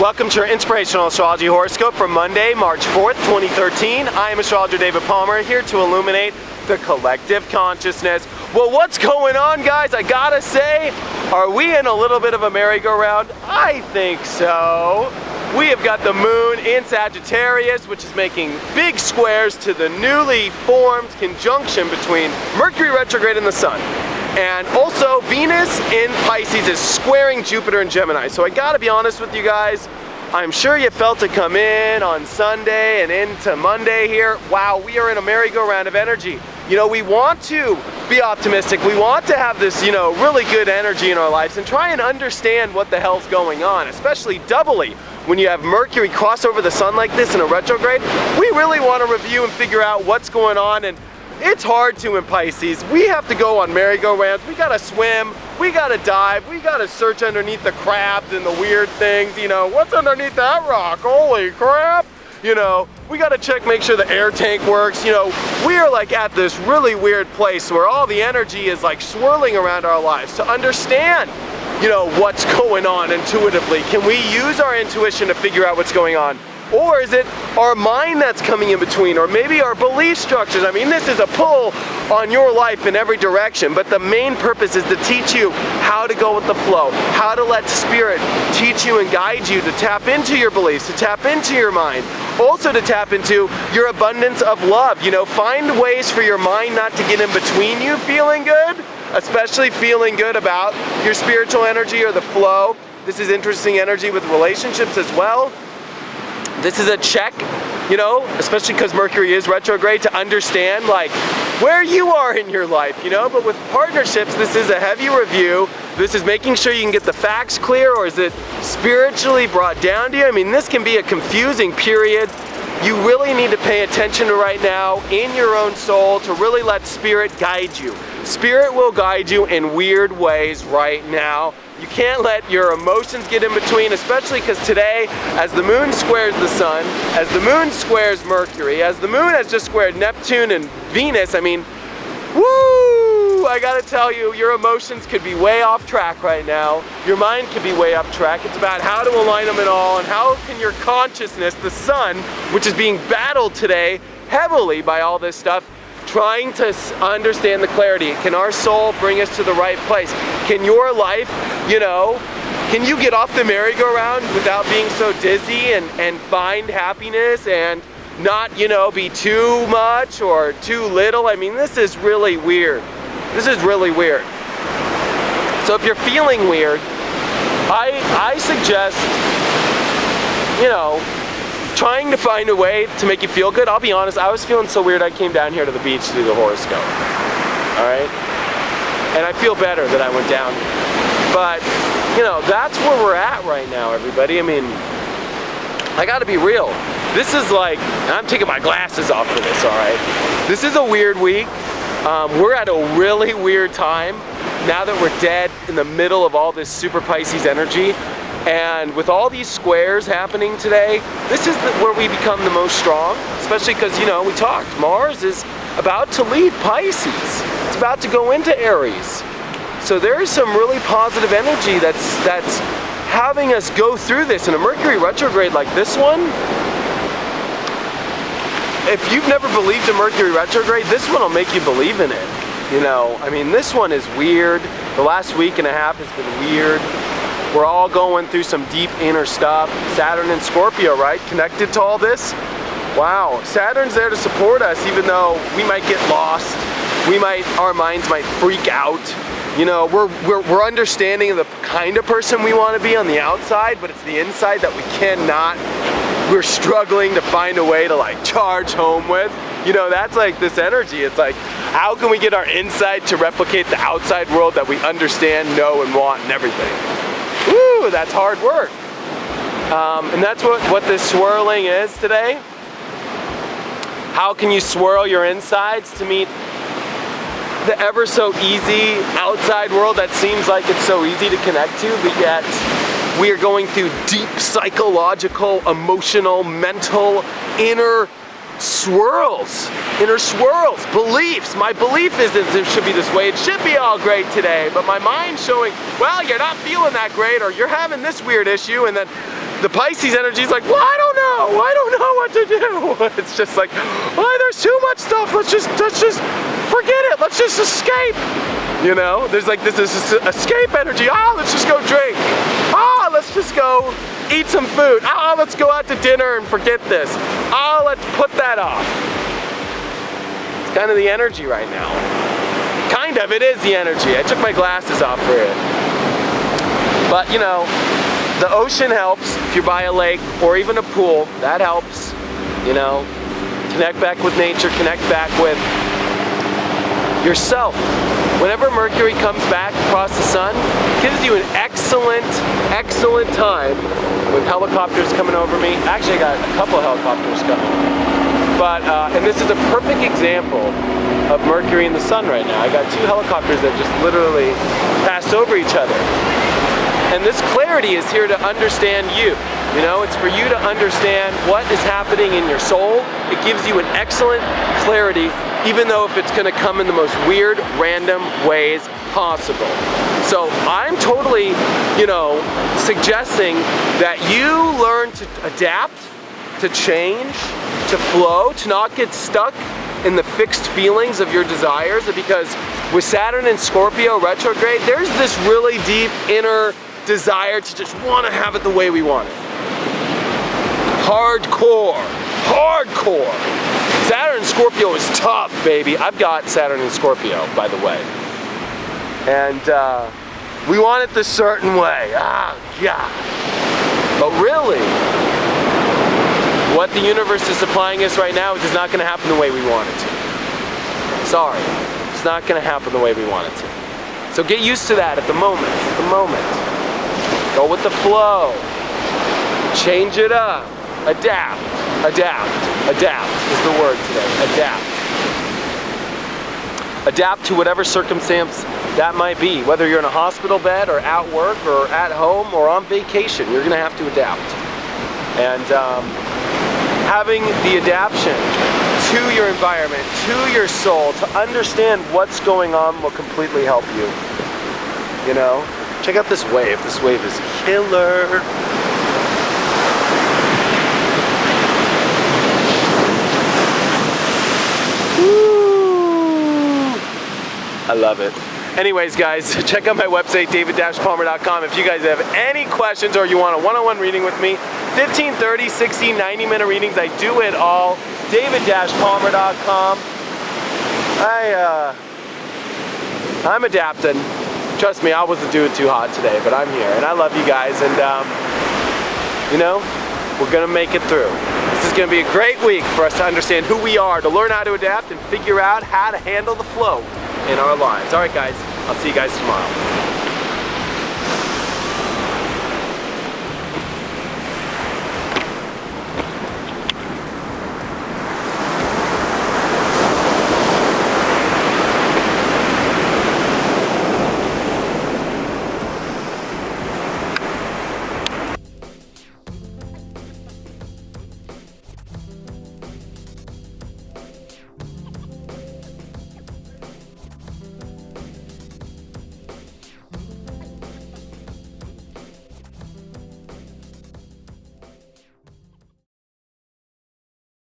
Welcome to your Inspirational Astrology Horoscope for Monday, March 4th, 2013. I am Astrologer David Palmer, here to illuminate the collective consciousness. Well, what's going on, guys? I gotta say, are we in a little bit of a merry-go-round? I think so. We have got the moon in Sagittarius, which is making big squares to the newly formed conjunction between Mercury retrograde and the sun. And also Venus in Pisces is squaring Jupiter in Gemini. So I gotta be honest with you guys, I'm sure you felt it come in on Sunday and into Monday here. Wow, we are in a merry-go-round of energy. You know, we want to be optimistic. We want to have this, really good energy in our lives and try and understand what the hell's going on, especially doubly when you have Mercury cross over the sun like this in a retrograde. We really want to review and figure out what's going on, and it's hard to in Pisces. We have to go on merry-go-rounds. We gotta swim, we gotta dive, we gotta search underneath the crabs and the weird things. What's underneath that rock? Holy crap! We gotta check, make sure the air tank works. We are like at this really weird place where all the energy is like swirling around our lives. To understand, what's going on intuitively, can we use our intuition to figure out what's going on? Or is it our mind that's coming in between, or maybe our belief structures? I mean, this is a pull on your life in every direction, but the main purpose is to teach you how to go with the flow, how to let spirit teach you and guide you to tap into your beliefs, to tap into your mind, also to tap into your abundance of love. Find ways for your mind not to get in between you feeling good, especially feeling good about your spiritual energy or the flow. This is interesting energy with relationships as well. This is a check, especially because Mercury is retrograde, to understand like where you are in your life, but with partnerships, this is a heavy review. This is making sure you can get the facts clear, or is it spiritually brought down to you? I mean, this can be a confusing period. You really need to pay attention to right now in your own soul to really let spirit guide you. Spirit will guide you in weird ways right now. You can't let your emotions get in between, especially because today, as the moon squares the sun, as the moon squares Mercury, as the moon has just squared Neptune and Venus, I mean, woo! I gotta tell you, your emotions could be way off track right now. Your mind could be way off track. It's about how to align them in all, and how can your consciousness, the sun, which is being battled today heavily by all this stuff, trying to understand the clarity. Can our soul bring us to the right place? Can your life, can you get off the merry-go-round without being so dizzy and find happiness and not, be too much or too little? I mean, this is really weird. This is really weird. So if you're feeling weird, I suggest, trying to find a way to make you feel good. I'll be honest, I was feeling so weird I came down here to the beach to do the horoscope. Alright? And I feel better that I went down here. But, that's where we're at right now, everybody. I mean, I gotta be real. This is like, I'm taking my glasses off for this, alright? This is a weird week. We're at a really weird time now that we're dead in the middle of all this super Pisces energy. And with all these squares happening today, this is where we become the most strong, especially because, we talked, Mars is about to leave Pisces. It's about to go into Aries. So there is some really positive energy that's having us go through this. And a Mercury retrograde like this one, if you've never believed in Mercury retrograde, this one will make you believe in it. I mean, this one is weird. The last week and a half has been weird. We're all going through some deep inner stuff. Saturn and Scorpio, right? Connected to all this. Wow, Saturn's there to support us, even though we might get lost. Our minds might freak out. We're understanding of the kind of person we want to be on the outside, but it's the inside that we cannot. We're struggling to find a way to like charge home with. That's like this energy. It's like, how can we get our inside to replicate the outside world that we understand, know, and want, and everything? Woo, that's hard work. And that's what this swirling is today. How can you swirl your insides to meet the ever so easy outside world that seems like it's so easy to connect to, but yet we are going through deep psychological, emotional, mental, inner swirls, beliefs. My belief isn't it should be this way, it should be all great today, but my mind's showing, well, you're not feeling that great, or you're having this weird issue, and then The Pisces energy is like, well, I don't know what to do. It's just like, oh, there's too much stuff. Let's just forget it. Let's just escape. You know, there's like this escape energy. Let's just go drink. Let's just go eat some food. Let's go out to dinner and forget this. Let's put that off. It's kind of the energy right now. Kind of, it is the energy. I took my glasses off for it. But you know, the ocean helps if you're by a lake or even a pool. That helps, you know. Connect back with nature, connect back with yourself. Whenever Mercury comes back across the sun, it gives you an excellent time with helicopters coming over me. Actually, I got a couple helicopters coming. But, and this is a perfect example of Mercury and the sun right now. I got two helicopters that just literally passed over each other. And this clarity is here to understand you. You know, it's for you to understand what is happening in your soul. It gives you an excellent clarity, even though if it's gonna come in the most weird, random ways possible. So I'm totally, you know, suggesting that you learn to adapt, to change, to flow, to not get stuck in the fixed feelings of your desires, because with Saturn and Scorpio retrograde, there's this really deep inner desire to just want to have it the way we want it. Hardcore. Saturn and Scorpio is tough, baby. I've got Saturn and Scorpio, by the way. And we want it the certain way. Yeah. But really, what the universe is supplying us right now is not going to happen the way we want it to. Sorry. It's not going to happen the way we want it to. So get used to that at the moment. Go with the flow. Change it up. Adapt is the word today. Adapt to whatever circumstance that might be. Whether you're in a hospital bed or at work or at home or on vacation, you're gonna have to adapt. And having the adaptation to your environment, to your soul, to understand what's going on will completely help you. You know? Check out this wave. This wave is killer. I love it. Anyways, guys, check out my website, david-palmer.com. If you guys have any questions or you want a one-on-one reading with me, 15, 30, 60, 90-minute readings. I do it all. david-palmer.com. I'm adapting. Trust me, I wasn't doing too hot today, but I'm here, and I love you guys, and you know, we're gonna make it through. This is gonna be a great week for us to understand who we are, to learn how to adapt and figure out how to handle the flow in our lives. All right, guys, I'll see you guys tomorrow.